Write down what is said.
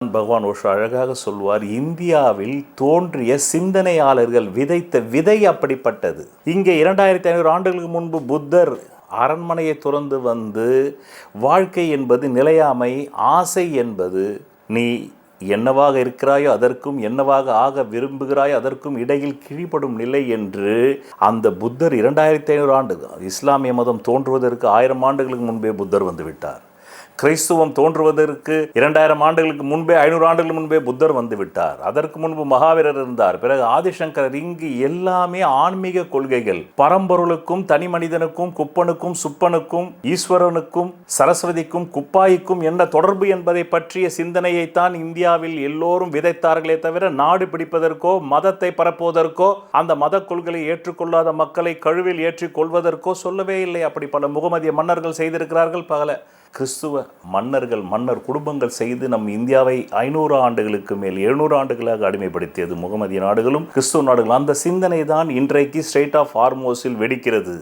பகவான் ஓஷோ அழகாக சொல்வார், இந்தியாவில் தோன்றிய சிந்தனையாளர்கள் விதைத்த விதை அப்படிப்பட்டது. இங்கே 2500 ஆண்டுகளுக்கு முன்பு புத்தர் அரண்மனையை துறந்து வந்து, வாழ்க்கை என்பது நிலையாமை, ஆசை என்பது நீ என்னவாக இருக்கிறாயோ அதற்கும் என்னவாக ஆக விரும்புகிறாயோ அதற்கும் இடையில் கிழிபடும் நிலை என்று அந்த புத்தர் 2500 ஆண்டுகள், இஸ்லாமிய மதம் தோன்றுவதற்கு 1000 ஆண்டுகளுக்கு முன்பே புத்தர் வந்து விட்டார். கிறிஸ்துவம் தோன்றுவதற்கு 2000 ஆண்டுகளுக்கு முன்பே, 500 ஆண்டுகளுக்கு முன்பே புத்தர் வந்து விட்டார். அதற்கு முன்பு மகாவீரர் இருந்தார், பிறகு ஆதிசங்கரர். இங்கு எல்லாமே ஆன்மீக கொள்கைகள். பரம்பொருளுக்கும் தனி மனிதனுக்கும் குப்பனுக்கும் சுப்பனுக்கும் ஈஸ்வரனுக்கும் சரஸ்வதிக்கும் குப்பாய்க்கும் என்ன தொடர்பு என்பதை பற்றிய சிந்தனையைத்தான் இந்தியாவில் எல்லோரும் விதைத்தார்களே தவிர, நாடு பிடிப்பதற்கோ மதத்தை பரப்புவதற்கோ அந்த மத கொள்கையை ஏற்றுக்கொள்ளாத மக்களை கழுவில் ஏற்றிக் கொள்வதற்கோ சொல்லவே இல்லை. அப்படி பல முகமதிய மன்னர்கள் செய்திருக்கிறார்கள். பல கிறிஸ்துவ மன்னர் குடும்பங்கள் செய்து நம் இந்தியாவை 500 ஆண்டுகளுக்கு மேல் 700 ஆண்டுகளாக அடிமைப்படுத்தியது முகமதிய நாடுகளும் கிறிஸ்துவ நாடுகளும். அந்த சிந்தனை தான் இன்றைக்கு ஸ்ட்ரெய்ட் ஆஃப் ஹார்மோஸில் வெடிக்கிறது.